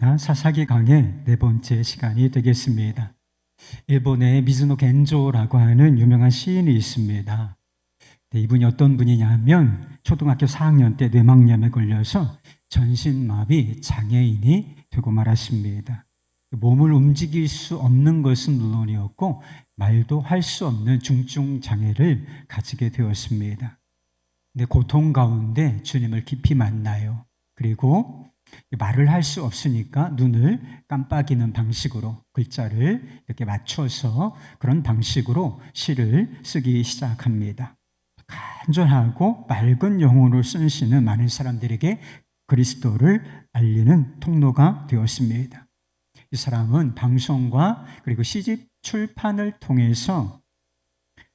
사사기 강의 네 번째 시간이 되겠습니다. 일본의 미즈노 겐조라고 하는 유명한 시인이 있습니다. 이분이 어떤 분이냐면 초등학교 4학년 때 뇌망염에 걸려서 전신마비 장애인이 되고 말았습니다. 몸을 움직일 수 없는 것은 물론이었고 말도 할 수 없는 중증 장애를 가지게 되었습니다. 근데 고통 가운데 주님을 깊이 만나요. 그리고 말을 할 수 없으니까 눈을 깜빡이는 방식으로 글자를 이렇게 맞춰서 그런 방식으로 시를 쓰기 시작합니다. 간절하고 맑은 영혼으로 쓴 시는 많은 사람들에게 그리스도를 알리는 통로가 되었습니다. 이 사람은 방송과 그리고 시집 출판을 통해서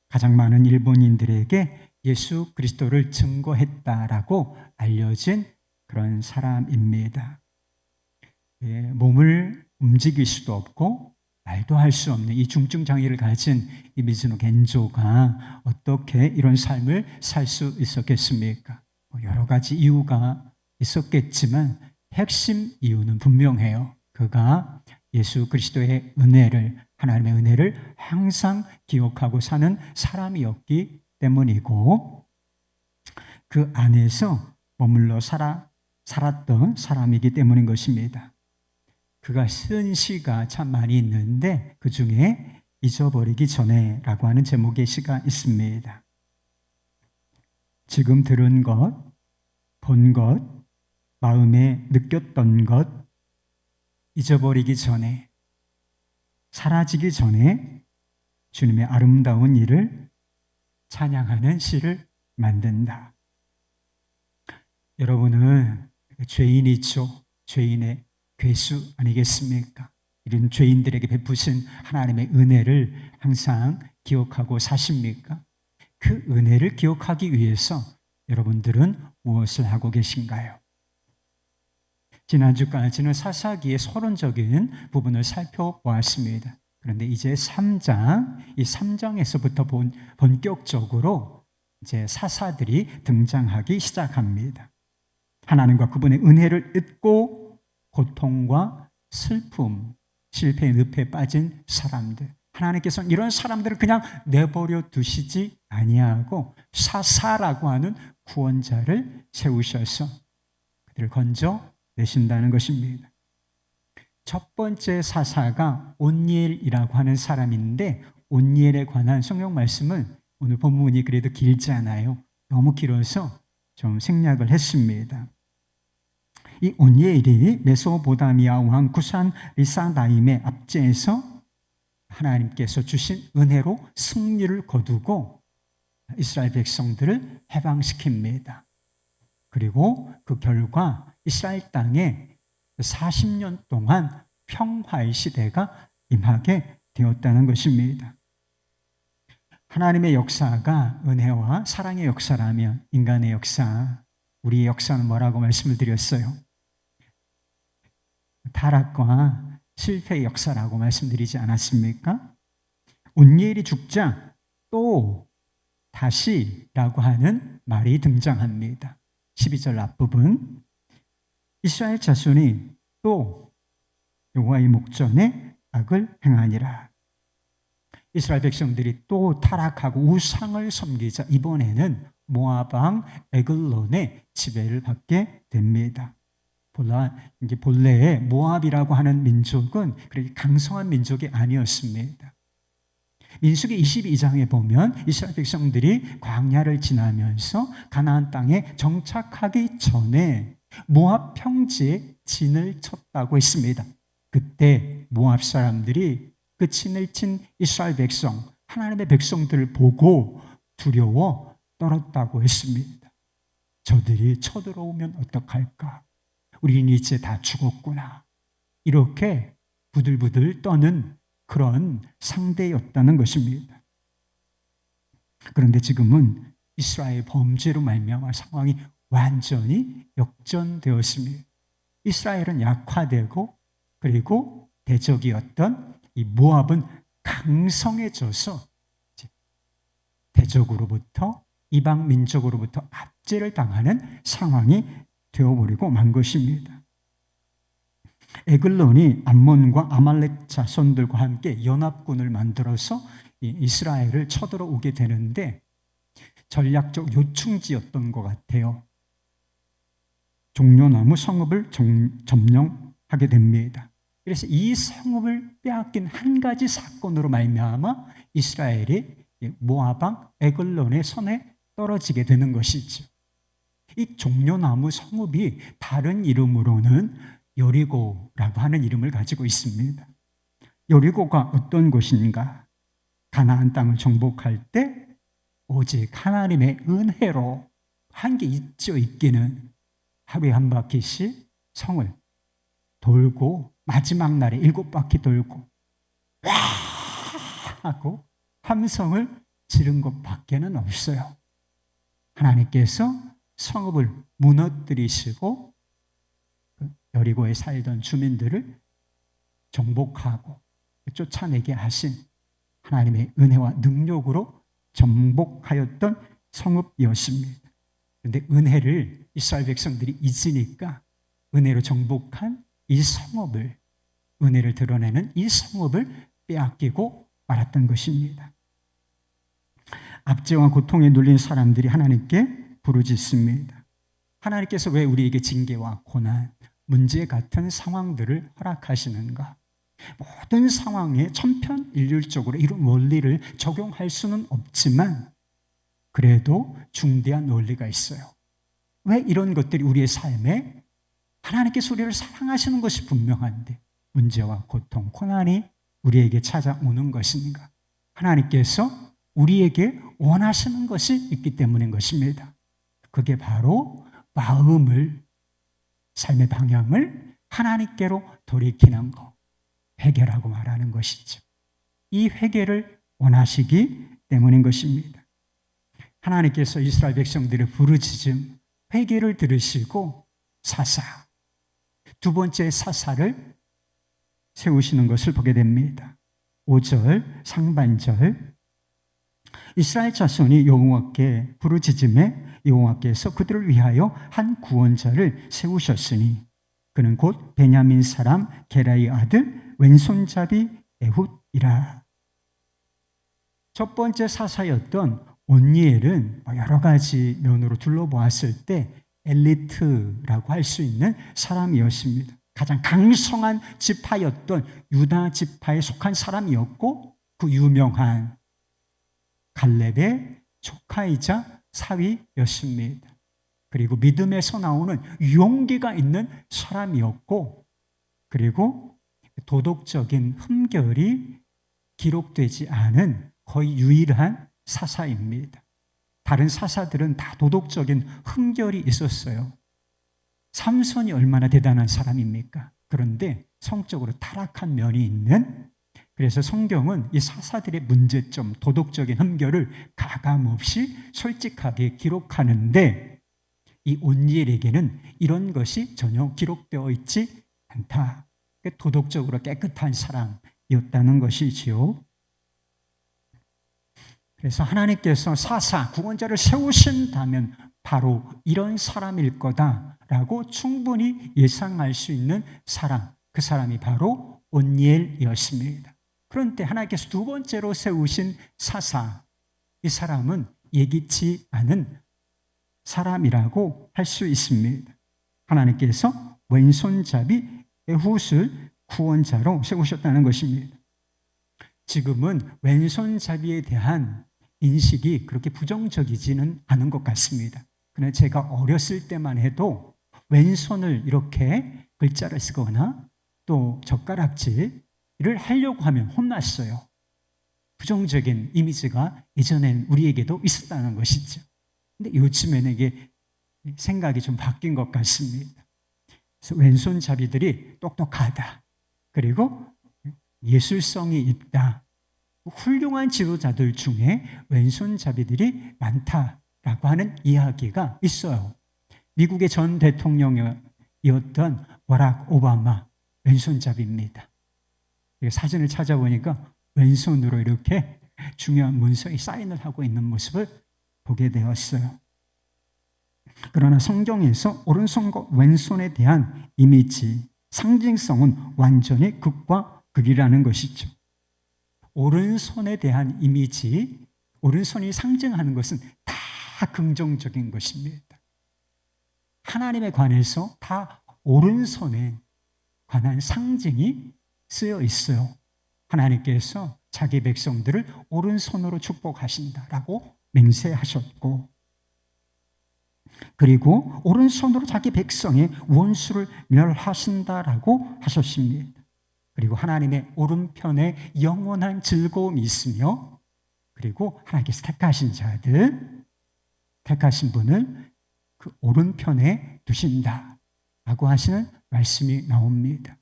가장 많은 일본인들에게 예수 그리스도를 증거했다라고 알려진 그런 사람입니다. 몸을 움직일 수도 없고 말도 할 수 없는 이 중증 장애를 가진 이 미즈노 겐조가 어떻게 이런 삶을 살 수 있었겠습니까? 여러 가지 이유가 있었겠지만 핵심 이유는 분명해요. 그가 예수 그리스도의 은혜를, 하나님의 은혜를 항상 기억하고 사는 사람이었기 때문이고 그 안에서 머물러 살았던 사람이기 때문인 것입니다. 그가 쓴 시가 참 많이 있는데 그 중에 잊어버리기 전에 라고 하는 제목의 시가 있습니다. 지금 들은 것, 본 것, 마음에 느꼈던 것, 잊어버리기 전에, 사라지기 전에 주님의 아름다운 일을 찬양하는 시를 만든다. 여러분은 죄인이죠. 죄인의 괴수 아니겠습니까? 이런 죄인들에게 베푸신 하나님의 은혜를 항상 기억하고 사십니까? 그 은혜를 기억하기 위해서 여러분들은 무엇을 하고 계신가요? 지난주까지는 사사기의 서론적인 부분을 살펴보았습니다. 그런데 이제 3장, 이 3장에서부터 본격적으로 이제 사사들이 등장하기 시작합니다. 하나님과 그분의 은혜를 잊고 고통과 슬픔, 실패의 늪에 빠진 사람들, 하나님께서는 이런 사람들을 그냥 내버려 두시지 아니하고 사사라고 하는 구원자를 세우셔서 그들을 건져내신다는 것입니다. 첫 번째 사사가 온니엘이라고 하는 사람인데 온니엘에 관한 성경 말씀은 오늘 본문이 그래도 길지 않아요. 너무 길어서 좀 생략을 했습니다. 이 온니엘이 메소포타미아 왕 구산 리사다임의 압제에서 하나님께서 주신 은혜로 승리를 거두고 이스라엘 백성들을 해방시킵니다. 그리고 그 결과 이스라엘 땅에 40년 동안 평화의 시대가 임하게 되었다는 것입니다. 하나님의 역사가 은혜와 사랑의 역사라면 인간의 역사, 우리의 역사는 뭐라고 말씀을 드렸어요? 타락과 실패의 역사라고 말씀드리지 않았습니까? 온니엘이 죽자 또 다시라고 하는 말이 등장합니다. 12절 앞부분 이스라엘 자손이 또 여호와의 목전에 악을 행하니라. 이스라엘 백성들이 또 타락하고 우상을 섬기자 이번에는 모압 왕 에글론의 지배를 받게 됩니다. 본래의 모압이라고 하는 민족은 그렇게 강성한 민족이 아니었습니다. 민수기 22장에 보면 이스라엘 백성들이 광야를 지나면서 가나안 땅에 정착하기 전에 모압 평지에 진을 쳤다고 했습니다. 그때 모압 사람들이 그 진을 친 이스라엘 백성, 하나님의 백성들을 보고 두려워 떨었다고 했습니다. 저들이 쳐들어오면 어떡할까? 우리는 이제 다 죽었구나. 이렇게 부들부들 떠는 그런 상대였다는 것입니다. 그런데 지금은 이스라엘 범죄로 말미암아 상황이 완전히 역전되었습니다. 이스라엘은 약화되고 그리고 대적이었던 이 모압은 강성해져서 대적으로부터 이방 민족으로부터 압제를 당하는 상황이 되어버리고 만 것입니다. 에글론이 암몬과 아말렉 자손들과 함께 연합군을 만들어서 이스라엘을 쳐들어오게 되는데 전략적 요충지였던 것 같아요. 종려나무 성읍을 점령하게 됩니다. 그래서 이 성읍을 빼앗긴 한 가지 사건으로 말미암아 이스라엘이 모압 왕 에글론의 손에 떨어지게 되는 것이죠. 이 종려나무 성읍이 다른 이름으로는 여리고라고 하는 이름을 가지고 있습니다. 여리고가 어떤 곳인가? 가나안 땅을 정복할 때 오직 하나님의 은혜로 한 게 있죠. 있기는 하루에 한 바퀴씩 성을 돌고 마지막 날에 7바퀴 돌고 와 하고 함성을 지른 것밖에는 없어요. 하나님께서 성읍을 무너뜨리시고 여리고에 살던 주민들을 정복하고 쫓아내게 하신 하나님의 은혜와 능력으로 정복하였던 성읍이었습니다. 그런데 은혜를 이스라엘 백성들이 잊으니까 은혜로 정복한 이 성읍을, 은혜를 드러내는 이 성읍을 빼앗기고 말았던 것입니다. 압제와 고통에 눌린 사람들이 하나님께 부르짖습니다. 하나님께서 왜 우리에게 징계와 고난, 문제 같은 상황들을 허락하시는가? 모든 상황에 천편일률적으로 이런 원리를 적용할 수는 없지만 그래도 중대한 원리가 있어요. 왜 이런 것들이 우리의 삶에 하나님께서 우리를 사랑하시는 것이 분명한데 문제와 고통, 고난이 우리에게 찾아오는 것인가? 하나님께서 우리에게 원하시는 것이 있기 때문인 것입니다. 그게 바로 마음을, 삶의 방향을 하나님께로 돌이키는 것, 회개라고 말하는 것이죠. 이 회개를 원하시기 때문인 것입니다. 하나님께서 이스라엘 백성들의 부르짖음, 회개를 들으시고 사사, 두 번째 사사를 세우시는 것을 보게 됩니다. 5절 상반절, 이스라엘 자손이 여호와께 부르짖음에 여호와께서 그들을 위하여 한 구원자를 세우셨으니 그는 곧 베냐민 사람 게라의 아들 왼손잡이 에훗이라. 첫 번째 사사였던 온니엘은 여러 가지 면으로 둘러보았을 때 엘리트라고 할 수 있는 사람이었습니다. 가장 강성한 지파였던 유다 지파에 속한 사람이었고 그 유명한 갈렙의 조카이자 사위였습니다. 그리고 믿음에서 나오는 용기가 있는 사람이었고 그리고 도덕적인 흠결이 기록되지 않은 거의 유일한 사사입니다. 다른 사사들은 다 도덕적인 흠결이 있었어요. 삼손이 얼마나 대단한 사람입니까? 그런데 성적으로 타락한 면이 있는, 그래서 성경은 이 사사들의 문제점, 도덕적인 흠결을 가감없이 솔직하게 기록하는데 이 온니엘에게는 이런 것이 전혀 기록되어 있지 않다. 도덕적으로 깨끗한 사람이었다는 것이지요. 그래서 하나님께서 사사, 구원자를 세우신다면 바로 이런 사람일 거다라고 충분히 예상할 수 있는 사람, 그 사람이 바로 온니엘이었습니다. 그런데 하나님께서 두 번째로 세우신 사사, 이 사람은 예기치 않은 사람이라고 할 수 있습니다. 하나님께서 왼손잡이 에훗을 구원자로 세우셨다는 것입니다. 지금은 왼손잡이에 대한 인식이 그렇게 부정적이지는 않은 것 같습니다. 그러나 제가 어렸을 때만 해도 왼손을 이렇게 글자를 쓰거나 또 젓가락질을 하려고 하면 혼났어요. 부정적인 이미지가 예전엔 우리에게도 있었다는 것이죠. 근데 요즘에는 이게 생각이 좀 바뀐 것 같습니다. 그래서 왼손잡이들이 똑똑하다. 그리고 예술성이 있다. 훌륭한 지도자들 중에 왼손잡이들이 많다라고 하는 이야기가 있어요. 미국의 전 대통령이었던 버락 오바마 왼손잡이입니다. 사진을 찾아보니까 왼손으로 이렇게 중요한 문서에 사인을 하고 있는 모습을 보게 되었어요. 그러나 성경에서 오른손과 왼손에 대한 이미지, 상징성은 완전히 극과 극이라는 것이죠. 오른손에 대한 이미지, 오른손이 상징하는 것은 다 긍정적인 것입니다. 하나님에 관해서 다 오른손에 관한 상징이 쓰여 있어요. 하나님께서 자기 백성들을 오른손으로 축복하신다라고 맹세하셨고, 그리고 오른손으로 자기 백성의 원수를 멸하신다라고 하셨습니다. 그리고 하나님의 오른편에 영원한 즐거움이 있으며, 그리고 하나님께서 택하신 자들, 택하신 분을 그 오른편에 두신다라고 하시는 말씀이 나옵니다.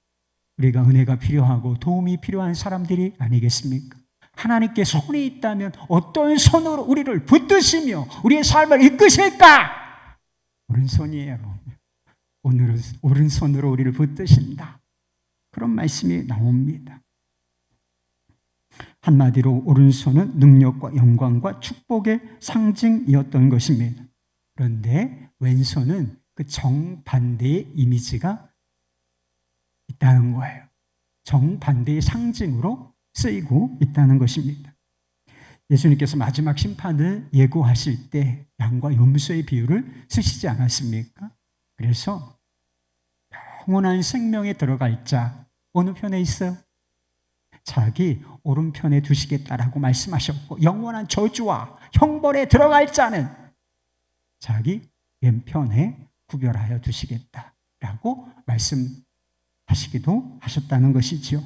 우리가 은혜가 필요하고 도움이 필요한 사람들이 아니겠습니까? 하나님께 손이 있다면 어떤 손으로 우리를 붙드시며 우리의 삶을 이끄실까? 오른손이에요. 오른손으로 우리를 붙드신다. 그런 말씀이 나옵니다. 한마디로 오른손은 능력과 영광과 축복의 상징이었던 것입니다. 그런데 왼손은 그 정반대의 이미지가 있다는 거예요. 정반대의 상징으로 쓰이고 있다는 것입니다. 예수님께서 마지막 심판을 예고하실 때 양과 염소의 비유를 쓰시지 않았습니까? 그래서 영원한 생명에 들어갈 자 어느 편에 있어요? 자기 오른편에 두시겠다라고 말씀하셨고, 영원한 저주와 형벌에 들어갈 자는 자기 왼편에 구별하여 두시겠다라고 말씀하시기도 하셨다는 것이지요.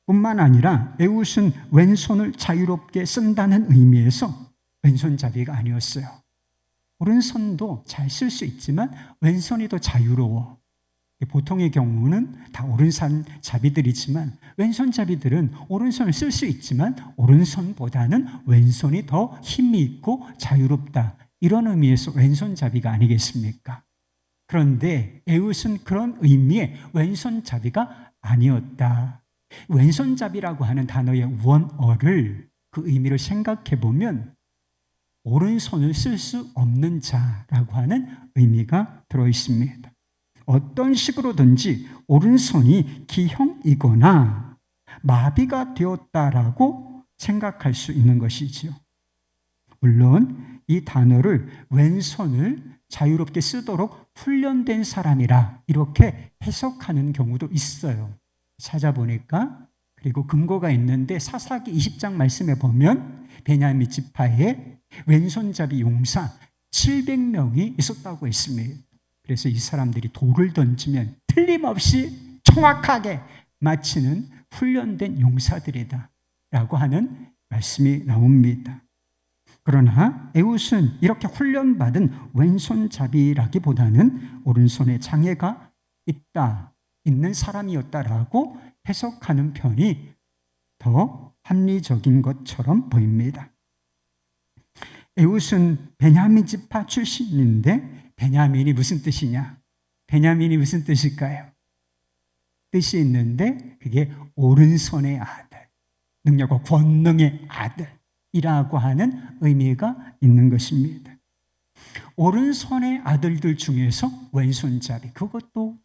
뿐만 아니라 에웃은 왼손을 자유롭게 쓴다는 의미에서 왼손잡이가 아니었어요. 오른손도 잘 쓸 수 있지만 왼손이 더 자유로워. 보통의 경우는 다 오른손잡이들이지만 왼손잡이들은 오른손을 쓸 수 있지만 오른손보다는 왼손이 더 힘이 있고 자유롭다. 이런 의미에서 왼손잡이가 아니겠습니까? 그런데 에웃은 그런 의미의 왼손잡이가 아니었다. 왼손잡이라고 하는 단어의 원어를, 그 의미를 생각해 보면 오른손을 쓸 수 없는 자라고 하는 의미가 들어 있습니다. 어떤 식으로든지 오른손이 기형이거나 마비가 되었다라고 생각할 수 있는 것이지요. 물론 이 단어를 왼손을 자유롭게 쓰도록 훈련된 사람이라 이렇게 해석하는 경우도 있어요. 찾아보니까, 그리고 근거가 있는데 사사기 20장 말씀에 보면 베냐민 지파에 왼손잡이 용사 700명이 있었다고 했습니다. 그래서 이 사람들이 돌을 던지면 틀림없이 정확하게 맞히는 훈련된 용사들이다 라고 하는 말씀이 나옵니다. 그러나 에웃은 이렇게 훈련받은 왼손잡이라기보다는 오른손에 장애가 있는 사람이었다라고 해석하는 편이 더 합리적인 것처럼 보입니다. 에웃은 베냐민 지파 출신인데 베냐민이 무슨 뜻이냐? 베냐민이 무슨 뜻일까요? 뜻이 있는데 그게 오른손의 아들, 능력과 권능의 아들이라고 하는 의미가 있는 것입니다. 오른손의 아들들 중에서 왼손잡이, 그것도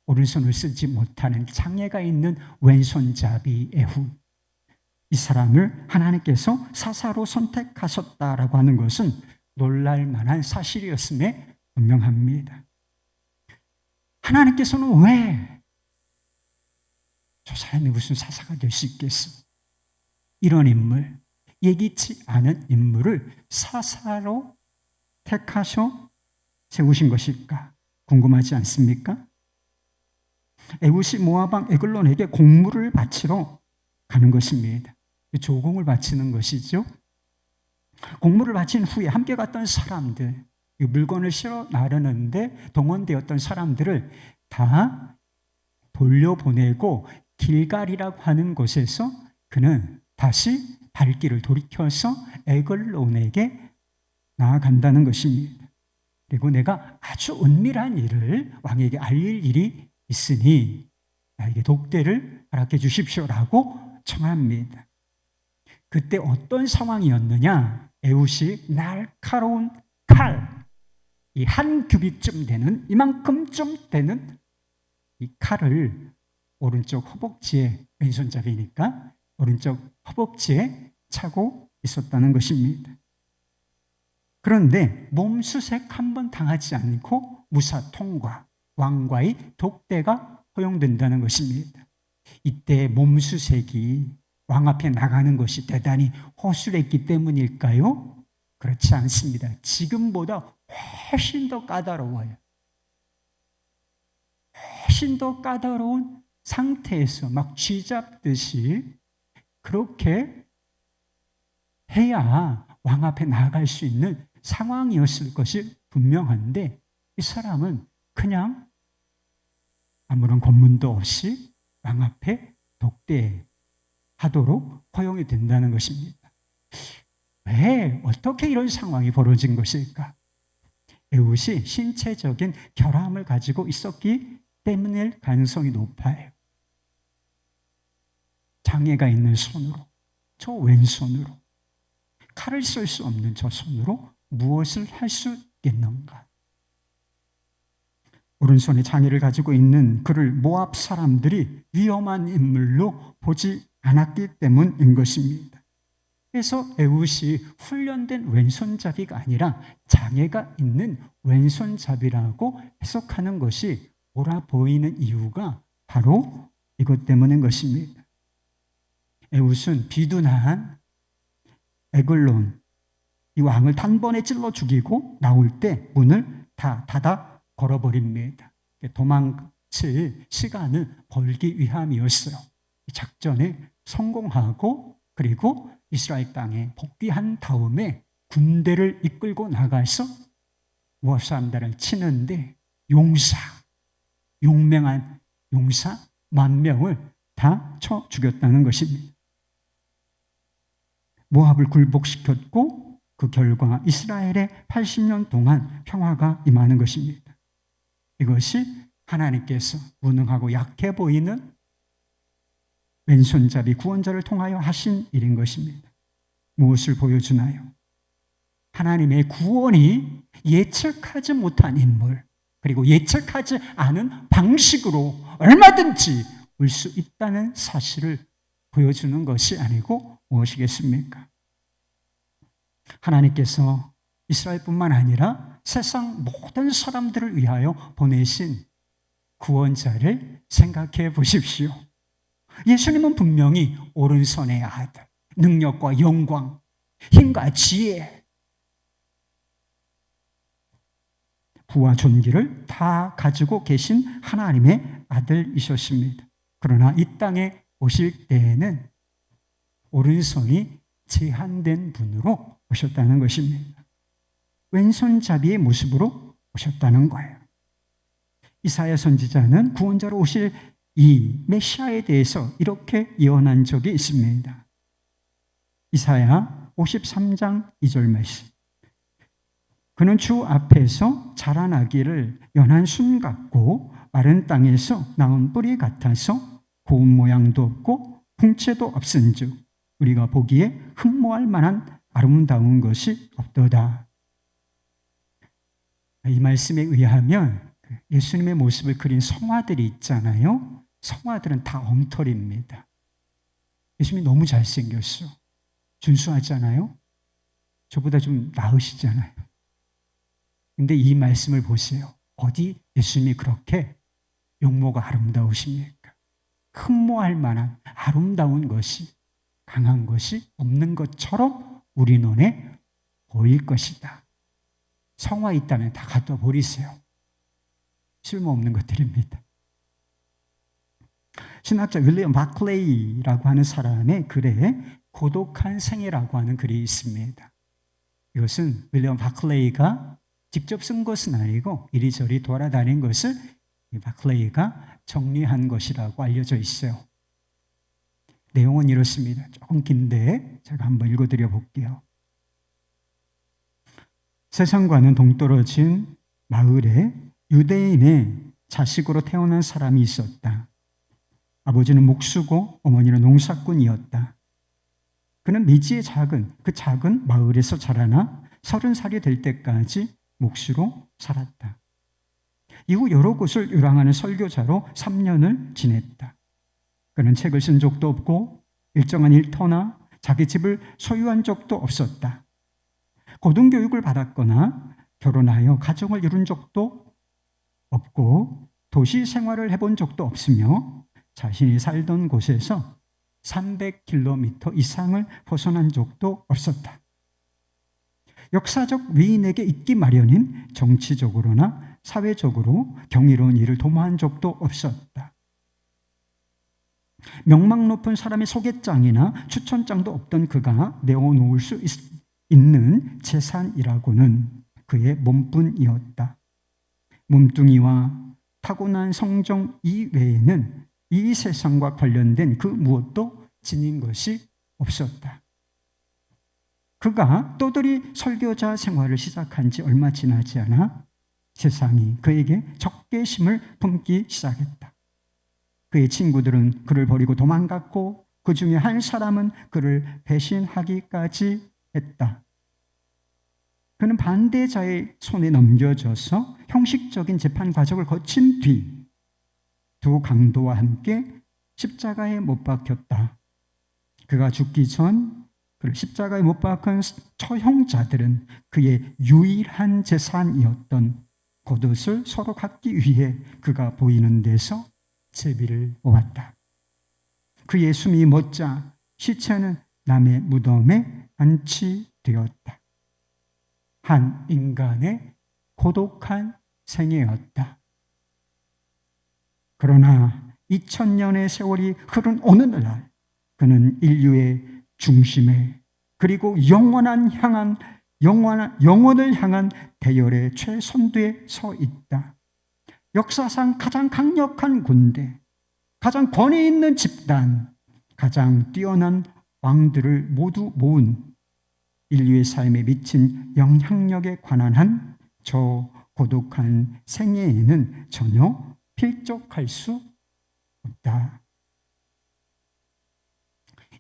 오른손을 쓰지 못하는 장애가 있는 왼손잡이 에훗, 이 사람을 하나님께서 사사로 선택하셨다라고 하는 것은 놀랄 만한 사실이었음에 분명합니다. 하나님께서는 왜 저 사람이 무슨 사사가 될 수 있겠어? 이런 인물, 예기치 않은 인물을 사사로 택하셔 세우신 것일까? 궁금하지 않습니까? 에웃이 모압 왕 에글론에게 공물을 바치러 가는 것입니다. 조공을 바치는 것이죠. 공물을 바친 후에 함께 갔던 사람들, 물건을 실어 나르는데 동원되었던 사람들을 다 돌려보내고 길갈이라고 하는 곳에서 그는 다시 발길을 돌이켜서 에글론에게 나아간다는 것입니다. 그리고 내가 아주 은밀한 일을 왕에게 알릴 일이 있으니 나에게 독대를 허락해 주십시오라고 청합니다. 그때 어떤 상황이었느냐? 에웃이 날카로운 칼, 이 한 규빗쯤 되는, 이만큼쯤 되는 이 칼을 오른쪽 허벅지에, 왼손잡이니까 오른쪽 허벅지에 차고 있었다는 것입니다. 그런데 몸수색 한번 당하지 않고 무사 통과, 왕과의 독대가 허용된다는 것입니다. 이때 몸수색이 왕 앞에 나가는 것이 대단히 허술했기 때문일까요? 그렇지 않습니다. 지금보다 훨씬 더 까다로워요. 훨씬 더 까다로운 상태에서 막 쥐잡듯이 그렇게 해야 왕 앞에 나아갈 수 있는 상황이었을 것이 분명한데, 이 사람은 그냥 아무런 검문도 없이 왕 앞에 독대하도록 허용이 된다는 것입니다. 왜, 어떻게 이런 상황이 벌어진 것일까? 에훗이 신체적인 결함을 가지고 있었기 때문일 가능성이 높아요. 장애가 있는 손으로, 저 왼손으로, 칼을 쓸 수 없는 저 손으로 무엇을 할 수 있겠는가? 오른손에 장애를 가지고 있는 그를 모압 사람들이 위험한 인물로 보지 않았기 때문인 것입니다. 그래서 에훗이 훈련된 왼손잡이가 아니라 장애가 있는 왼손잡이라고 해석하는 것이 옳아 보이는 이유가 바로 이것 때문인 것입니다. 에훗은 비둔한 에글론, 이 왕을 단번에 찔러 죽이고 나올 때 문을 다 닫아 걸어버립니다. 도망칠 시간을 벌기 위함이었어요. 이 작전에 성공하고 그리고 이스라엘 땅에 복귀한 다음에 군대를 이끌고 나가서 모압 사람들을 치는데 용맹한 용사 10,000명을 다 쳐 죽였다는 것입니다. 모압을 굴복시켰고 그 결과 이스라엘에 80년 동안 평화가 임하는 것입니다. 이것이 하나님께서 무능하고 약해 보이는 왼손잡이 구원자를 통하여 하신 일인 것입니다. 무엇을 보여주나요? 하나님의 구원이 예측하지 못한 인물, 그리고 예측하지 않은 방식으로 얼마든지 올 수 있다는 사실을 보여주는 것이 아니고 무엇이겠습니까? 하나님께서 이스라엘뿐만 아니라 세상 모든 사람들을 위하여 보내신 구원자를 생각해 보십시오. 예수님은 분명히 오른손의 아들, 능력과 영광, 힘과 지혜, 부와 존귀를 다 가지고 계신 하나님의 아들이셨습니다. 그러나 이 땅에 오실 때에는 오른손이 제한된 분으로 오셨다는 것입니다. 왼손잡이의 모습으로 오셨다는 거예요. 이사야 선지자는 구원자로 오실 이 메시아에 대해서 이렇게 예언한 적이 있습니다. 이사야 53장 2절 말씀. 그는 주 앞에서 자라나기를 연한 순 같고 마른 땅에서 나온 뿌리 같아서 고운 모양도 없고 풍채도 없은즉 우리가 보기에 흠모할 만한 아름다운 것이 없도다. 이 말씀에 의하면 예수님의 모습을 그린 성화들이 있잖아요. 성화들은 다 엉터리입니다. 예수님이 너무 잘생겼어. 준수하잖아요. 저보다 좀 나으시잖아요. 근데 이 말씀을 보세요. 어디 예수님이 그렇게 용모가 아름다우십니까? 흠모할 만한 아름다운 것이, 강한 것이 없는 것처럼 우리 눈에 보일 것이다. 성화 있다면 다 갖다 버리세요. 쓸모없는 것들입니다. 신학자 윌리엄 바클레이라고 하는 사람의 글에 고독한 생애라고 하는 글이 있습니다. 이것은 윌리엄 바클레이가 직접 쓴 것은 아니고 이리저리 돌아다닌 것을 바클레이가 정리한 것이라고 알려져 있어요. 내용은 이렇습니다. 조금 긴데 제가 한번 읽어드려 볼게요. 세상과는 동떨어진 마을에 유대인의 자식으로 태어난 사람이 있었다. 아버지는 목수고 어머니는 농사꾼이었다. 그는 미지의 작은 마을에서 자라나 30살이 될 때까지 목수로 살았다. 이후 여러 곳을 유랑하는 설교자로 3년을 지냈다. 그는 책을 쓴 적도 없고 일정한 일터나 자기 집을 소유한 적도 없었다. 고등교육을 받았거나 결혼하여 가정을 이룬 적도 없고 도시 생활을 해본 적도 없으며 자신이 살던 곳에서 300km 이상을 벗어난 적도 없었다. 역사적 위인에게 있기 마련인 정치적으로나 사회적으로 경이로운 일을 도모한 적도 없었다. 명망 높은 사람의 소개장이나 추천장도 없던 그가 내어놓을 수 있는 재산이라고는 그의 몸뿐이었다. 몸뚱이와 타고난 성정 이외에는 이 세상과 관련된 그 무엇도 지닌 것이 없었다. 그가 떠돌이 설교자 생활을 시작한 지 얼마 지나지 않아 세상이 그에게 적개심을 품기 시작했다. 그의 친구들은 그를 버리고 도망갔고 그 중에 한 사람은 그를 배신하기까지 했다. 그는 반대자의 손에 넘겨져서 형식적인 재판 과정을 거친 뒤 두 강도와 함께 십자가에 못 박혔다. 그가 죽기 전 그를 십자가에 못 박은 처형자들은 그의 유일한 재산이었던 겉옷을 서로 갖기 위해 그가 보이는 데서 제비를 모았다. 그의 숨이 멎자 시체는 남의 무덤에 안치되었다. 한 인간의 고독한 생애였다. 그러나 2000년의 세월이 흐른 어느 날 그는 인류의 중심에 그리고 영원을 향한 대열의 최선두에 서 있다. 역사상 가장 강력한 군대, 가장 권위 있는 집단, 가장 뛰어난 왕들을 모두 모은 인류의 삶에 미친 영향력에 관한 한 저 고독한 생애에는 전혀 필적할 수 없다.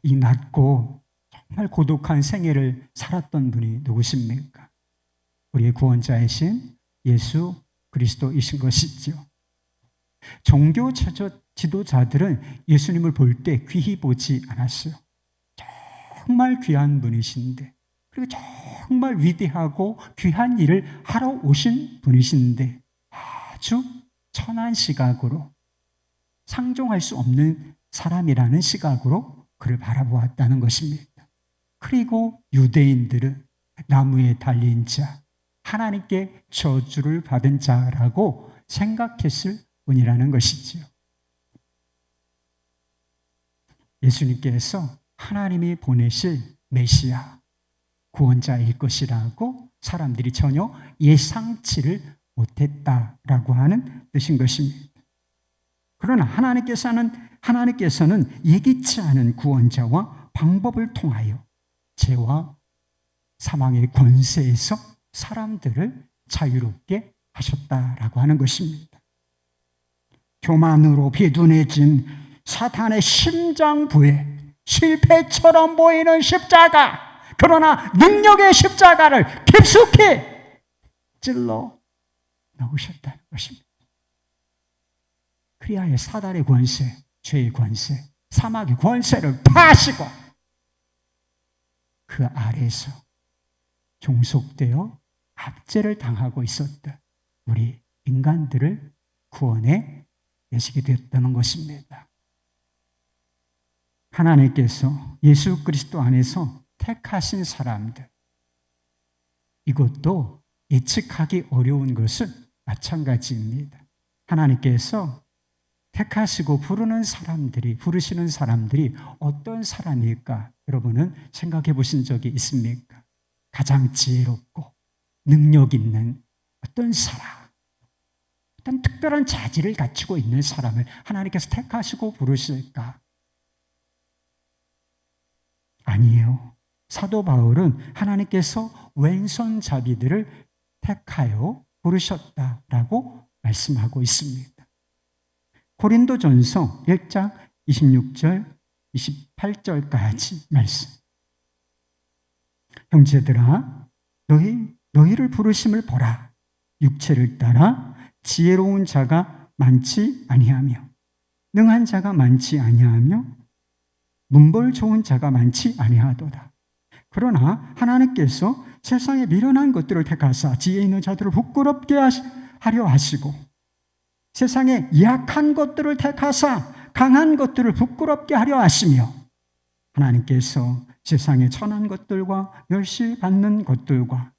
이 낮고 정말 고독한 생애를 살았던 분이 누구십니까? 우리의 구원자이신 예수 그리스도이신 것이죠. 종교 지도자들은 예수님을 볼 때 귀히 보지 않았어요. 정말 귀한 분이신데, 그리고 정말 위대하고 귀한 일을 하러 오신 분이신데 아주 천한 시각으로, 상종할 수 없는 사람이라는 시각으로 그를 바라보았다는 것입니다. 그리고 유대인들은 나무에 달린 자, 하나님께 저주를 받은 자라고 생각했을 뿐이라는 것이지요. 예수님께서 하나님이 보내실 메시아, 구원자일 것이라고 사람들이 전혀 예상치를 못했다라고 하는 뜻인 것입니다. 그러나 하나님께서는 예기치 않은 구원자와 방법을 통하여 죄와 사망의 권세에서 사람들을 자유롭게 하셨다라고 하는 것입니다. 교만으로 비둔해진 사탄의 심장부에 실패처럼 보이는 십자가, 그러나 능력의 십자가를 깊숙이 찔러 넣으셨다는 것입니다. 그리하여 사단의 권세, 죄의 권세, 사막의 권세를 파시고 그 아래에서 종속되어 압제를 당하고 있었던 우리 인간들을 구원해 내시게 되었다는 것입니다. 하나님께서 예수 그리스도 안에서 택하신 사람들, 이것도 예측하기 어려운 것은 마찬가지입니다. 하나님께서 택하시고 부르시는 사람들이 어떤 사람일까? 여러분은 생각해 보신 적이 있습니까? 가장 지혜롭고 능력 있는 어떤 사람, 어떤 특별한 자질을 갖추고 있는 사람을 하나님께서 택하시고 부르실까? 아니에요. 사도 바울은 하나님께서 왼손잡이들을 택하여 부르셨다라고 말씀하고 있습니다. 고린도전서 1장 26절, 28절까지 말씀. 형제들아, 너희를 부르심을 보라. 육체를 따라 지혜로운 자가 많지 아니하며 능한 자가 많지 아니하며 문벌 좋은 자가 많지 아니하도다. 그러나 하나님께서 세상에 미련한 것들을 택하사 지혜 있는 자들을 부끄럽게 하려 하시고 세상에 약한 것들을 택하사 강한 것들을 부끄럽게 하려 하시며 하나님께서 세상에 천한 것들과 멸시받는 것들과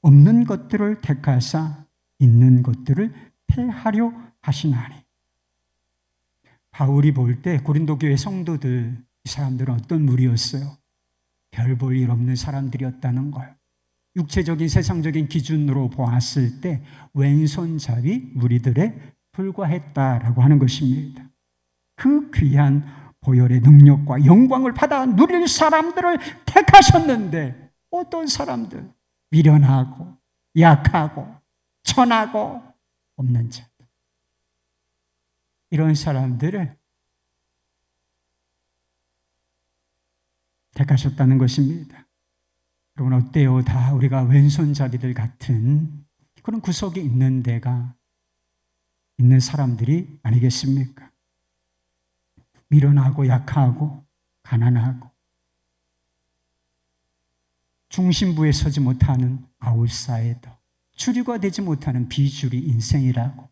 없는 것들을 택하사 있는 것들을 폐하려 하시나니. 바울이 볼 때 고린도 교회 성도들, 이 사람들은 어떤 무리였어요? 별 볼 일 없는 사람들이었다는 걸. 육체적인 세상적인 기준으로 보았을 때 왼손잡이 무리들에 불과했다라고 하는 것입니다. 그 귀한 보혈의 능력과 영광을 받아 누릴 사람들을 택하셨는데 어떤 사람들? 미련하고 약하고 천하고 없는 자. 이런 사람들을 택하셨다는 것입니다. 여러분 어때요? 다 우리가 왼손잡이들 같은 그런 구석에 있는 데가 있는 사람들이 아니겠습니까? 미련하고 약하고 가난하고 중심부에 서지 못하는 아웃사이더, 주류가 되지 못하는 비주류 인생이라고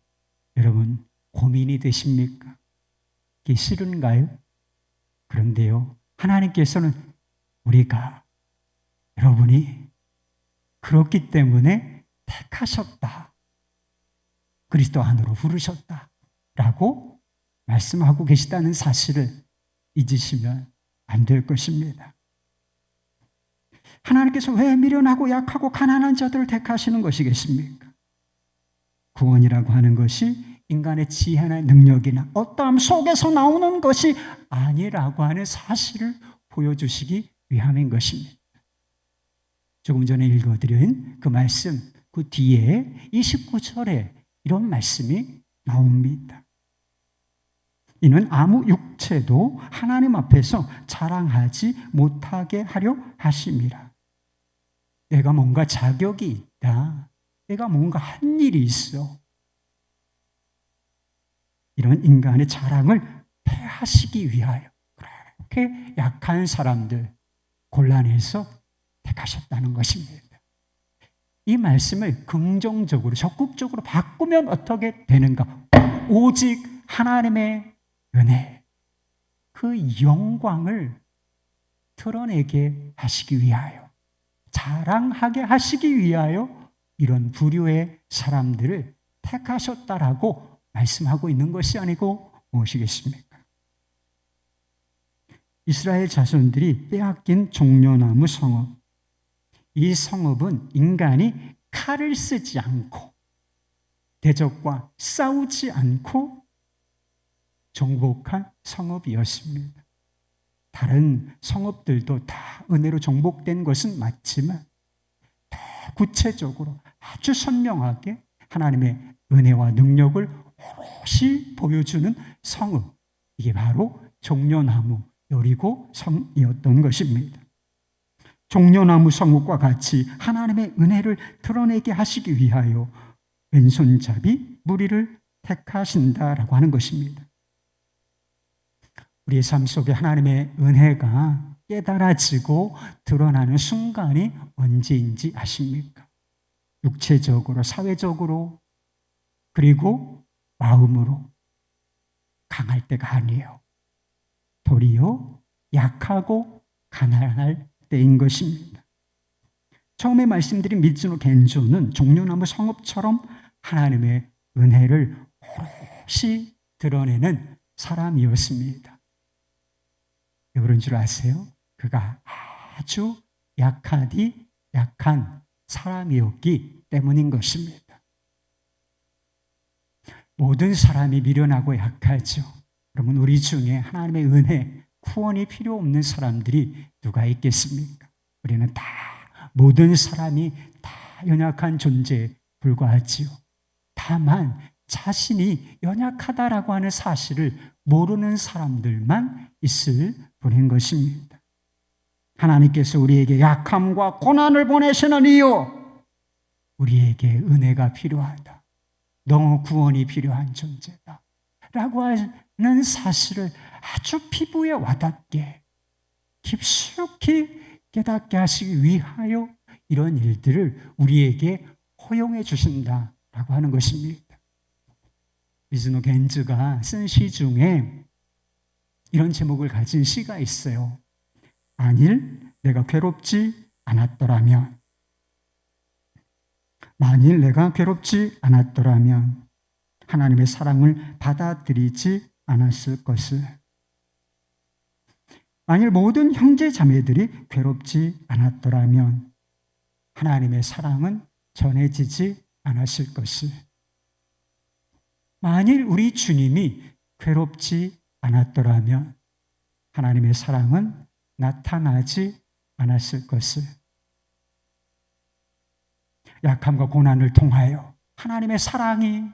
여러분 고민이 되십니까? 이게 싫은가요? 그런데요, 하나님께서는 우리가 여러분이 그렇기 때문에 택하셨다, 그리스도 안으로 부르셨다라고 말씀하고 계시다는 사실을 잊으시면 안 될 것입니다. 하나님께서 왜 미련하고 약하고 가난한 자들을 택하시는 것이겠습니까? 구원이라고 하는 것이 인간의 지혜나 능력이나 어떠함 속에서 나오는 것이 아니라고 하는 사실을 보여주시기 위함인 것입니다. 조금 전에 읽어드린 그 말씀, 그 뒤에 29절에 이런 말씀이 나옵니다. 이는 아무 육체도 하나님 앞에서 자랑하지 못하게 하려 하심이라. 내가 뭔가 자격이 있다, 내가 뭔가 한 일이 있어, 이런 인간의 자랑을 폐하시기 위하여 그렇게 약한 사람들 골라내서 택하셨다는 것입니다. 이 말씀을 긍정적으로 적극적으로 바꾸면 어떻게 되는가? 오직 하나님의 은혜, 그 영광을 드러내게 하시기 위하여, 자랑하게 하시기 위하여 이런 부류의 사람들을 택하셨다라고 말씀하고 있는 것이 아니고 무엇이겠습니까? 이스라엘 자손들이 빼앗긴 종려나무 성읍, 이 성읍은 인간이 칼을 쓰지 않고 대적과 싸우지 않고 정복한 성읍이었습니다. 다른 성읍들도 다 은혜로 정복된 것은 맞지만 더 구체적으로 아주 선명하게 하나님의 은혜와 능력을 오롯이 보여주는 성읍, 이게 바로 종려나무 여리고 성이었던 것입니다. 종려나무 성읍과 같이 하나님의 은혜를 드러내게 하시기 위하여 왼손잡이 무리를 택하신다라고 하는 것입니다. 우리의 삶 속에 하나님의 은혜가 깨달아지고 드러나는 순간이 언제인지 아십니까? 육체적으로, 사회적으로, 그리고 마음으로 강할 때가 아니에요. 도리어 약하고 가난할 때인 것입니다. 처음에 말씀드린 미즈노 겐조는 종려나무 성읍처럼 하나님의 은혜를 오롯이 드러내는 사람이었습니다. 왜 그런 줄 아세요? 그가 아주 약하디 약한 사람이었기 때문인 것입니다. 모든 사람이 미련하고 약하죠. 그러면 우리 중에 하나님의 은혜, 구원이 필요 없는 사람들이 누가 있겠습니까? 우리는 다, 모든 사람이 다 연약한 존재에 불과하지요. 다만 자신이 연약하다라고 하는 사실을 모르는 사람들만 있을 뿐인 것입니다. 하나님께서 우리에게 약함과 고난을 보내시는 이유, 우리에게 은혜가 필요하다. 너 구원이 필요한 존재다 라고 하는 사실을 아주 피부에 와닿게 깊숙이 깨닫게 하시기 위하여 이런 일들을 우리에게 허용해 주신다라고 하는 것입니다. 미즈노 겐즈가 쓴 시 중에 이런 제목을 가진 시가 있어요. 만일 내가 괴롭지 않았더라면, 만일 내가 괴롭지 않았더라면 하나님의 사랑을 받아들이지 않았을 것을. 만일 모든 형제 자매들이 괴롭지 않았더라면 하나님의 사랑은 전해지지 않았을 것을. 만일 우리 주님이 괴롭지 않았더라면 하나님의 사랑은 나타나지 않았을 것을. 약함과 고난을 통하여 하나님의 사랑이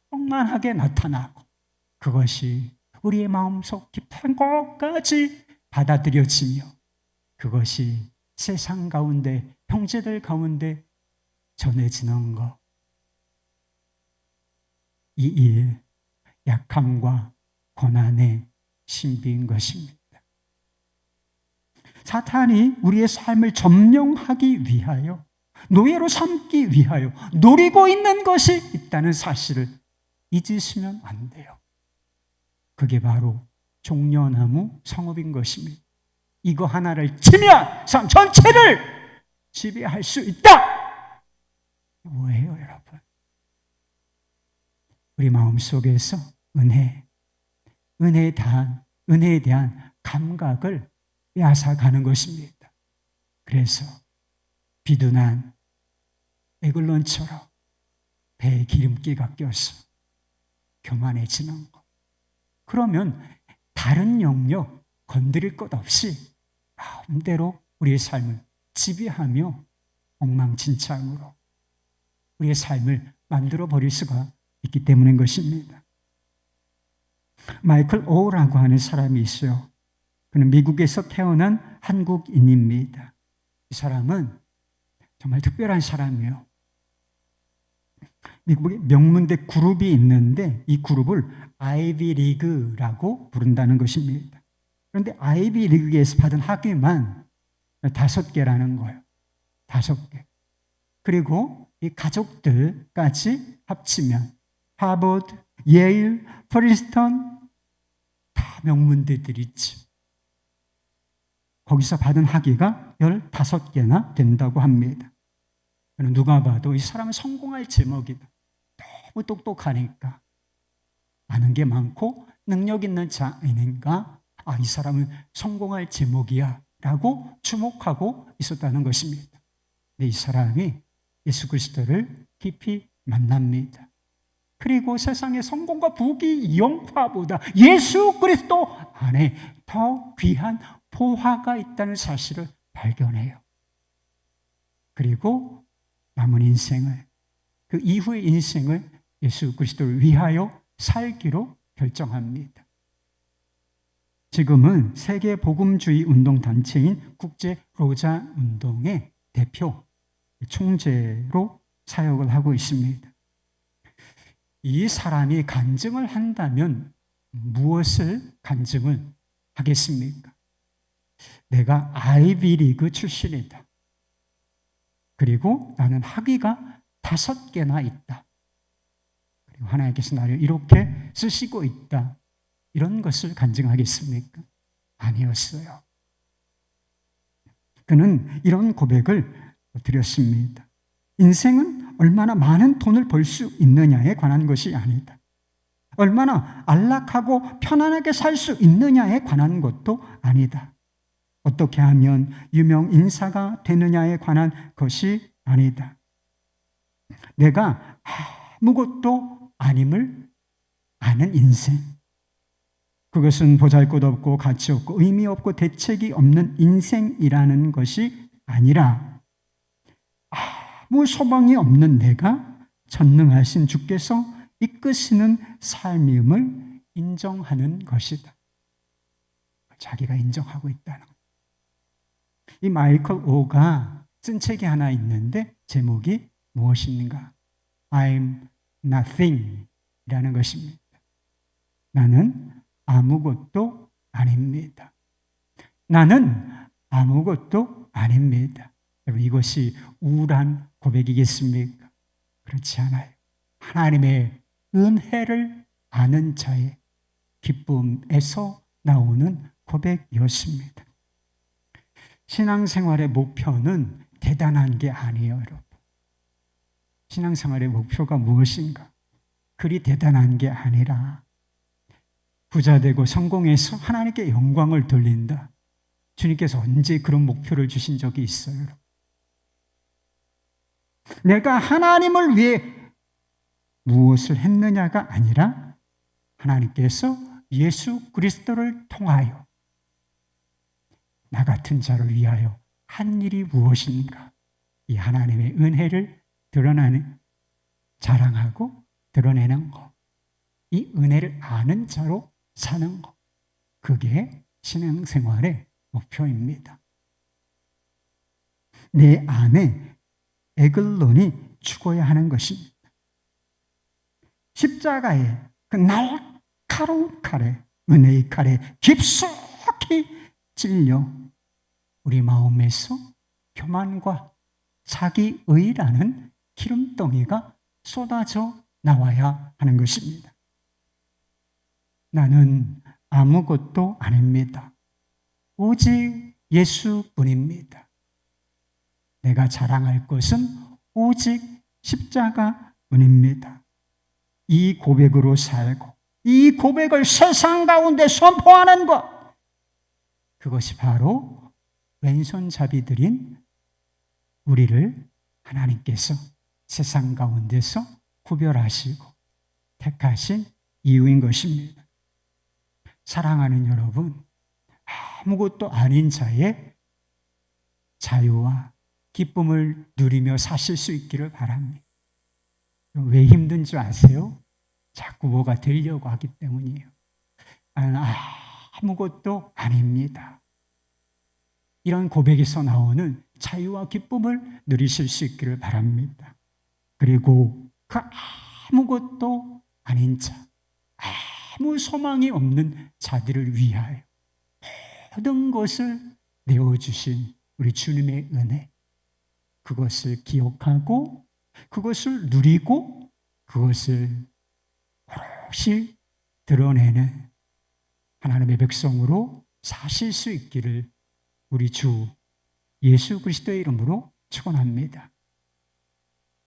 충만하게 나타나고 그것이 우리의 마음속 깊은 곳까지 받아들여지며 그것이 세상 가운데, 형제들 가운데 전해지는 것. 이 일, 약함과 고난의 신비인 것입니다. 사탄이 우리의 삶을 점령하기 위하여, 노예로 삼기 위하여 노리고 있는 것이 있다는 사실을 잊으시면 안 돼요. 그게 바로 종려나무 성읍인 것입니다. 이거 하나를 치면 삶 전체를 지배할 수 있다. 뭐예요, 여러분? 우리 마음속에서 은혜에 대한 감각을 빼앗아가는 것입니다. 그래서 비둔한 에글론처럼 배에 기름기가 껴서 교만해지는 것. 그러면 다른 영역 건드릴 것 없이 마음대로 우리의 삶을 지배하며 엉망진창으로 우리의 삶을 만들어 버릴 수가 있기 때문인 것입니다. 마이클 오라고 하는 사람이 있어요. 그는 미국에서 태어난 한국인입니다. 이 사람은 정말 특별한 사람이에요. 미국에 명문대 그룹이 있는데 이 그룹을 아이비 리그라고 부른다는 것입니다. 그런데 아이비 리그에서 받은 학위만 5개라는 거예요. 5개. 그리고 이 가족들까지 합치면 하버드, 예일, 프린스턴 다 명문대들이지. 거기서 받은 학위가 15개나 된다고 합니다. 누가 봐도 이 사람은 성공할 제목이다. 너무 똑똑하니까. 아는 게 많고 능력 있는 자이니까 이 사람은 성공할 제목이야 라고 주목하고 있었다는 것입니다. 근데 이 사람이 예수 그리스도를 깊이 만납니다. 그리고 세상의 성공과 부귀 영화보다 예수 그리스도 안에 더 귀한 보화가 있다는 사실을 발견해요. 그리고 남은 인생을, 그 이후의 인생을 예수 그리스도를 위하여 살기로 결정합니다. 지금은 세계 복음주의 운동 단체인 국제 로자 운동의 대표 총재로 사역을 하고 있습니다. 이 사람이 간증을 한다면 무엇을 간증을 하겠습니까? 내가 아이비리그 출신이다. 그리고 나는 학위가 5개나 있다. 그리고 하나님께서 나를 이렇게 쓰시고 있다. 이런 것을 간증하겠습니까? 아니었어요. 그는 이런 고백을 드렸습니다. 인생은 얼마나 많은 돈을 벌 수 있느냐에 관한 것이 아니다. 얼마나 안락하고 편안하게 살 수 있느냐에 관한 것도 아니다. 어떻게 하면 유명 인사가 되느냐에 관한 것이 아니다. 내가 아무것도 아님을 아는 인생. 그것은 보잘것없고 가치 없고 의미 없고 대책이 없는 인생이라는 것이 아니라 아무 소망이 없는 내가 전능하신 주께서 이끄시는 삶임을 인정하는 것이다. 자기가 인정하고 있다는 것. 이 마이클 오가 쓴 책이 하나 있는데 제목이 무엇인가? I'm nothing이라는 것입니다. 나는 아무것도 아닙니다. 나는 아무것도 아닙니다. 여러분, 이것이 우울한 고백이겠습니까? 그렇지 않아요. 하나님의 은혜를 아는 자의 기쁨에서 나오는 고백이었습니다. 신앙생활의 목표는 대단한 게 아니에요, 여러분. 신앙생활의 목표가 무엇인가? 그리 대단한 게 아니라 부자되고 성공해서 하나님께 영광을 돌린다. 주님께서 언제 그런 목표를 주신 적이 있어요? 내가 하나님을 위해 무엇을 했느냐가 아니라 하나님께서 예수 그리스도를 통하여 나 같은 자를 위하여 한 일이 무엇인가? 이 하나님의 은혜를 드러나는, 자랑하고 드러내는 것. 이 은혜를 아는 자로 사는 것. 그게 신앙생활의 목표입니다. 내 안에 에글론이 죽어야 하는 것입니다. 십자가의 그 날카로운 칼에, 은혜의 칼에 깊숙이 찔려 우리 마음에서 교만과 자기의라는 기름덩이가 쏟아져 나와야 하는 것입니다. 나는 아무것도 아닙니다. 오직 예수뿐입니다. 내가 자랑할 것은 오직 십자가뿐입니다. 이 고백으로 살고 이 고백을 세상 가운데 선포하는 것, 그것이 바로 왼손잡이들인 우리를 하나님께서 세상 가운데서 구별하시고 택하신 이유인 것입니다. 사랑하는 여러분, 아무것도 아닌 자의 자유와 기쁨을 누리며 사실 수 있기를 바랍니다. 왜 힘든 줄 아세요? 자꾸 뭐가 되려고 하기 때문이에요. 아무것도 아닙니다. 이런 고백에서 나오는 자유와 기쁨을 누리실 수 있기를 바랍니다. 그리고 그 아무것도 아닌 자, 아무 소망이 없는 자들을 위하여 모든 것을 내어주신 우리 주님의 은혜, 그것을 기억하고 그것을 누리고 그것을 오롯이 드러내는 하나님의 백성으로 사실 수 있기를 우리 주 예수 그리스도의 이름으로 축원합니다.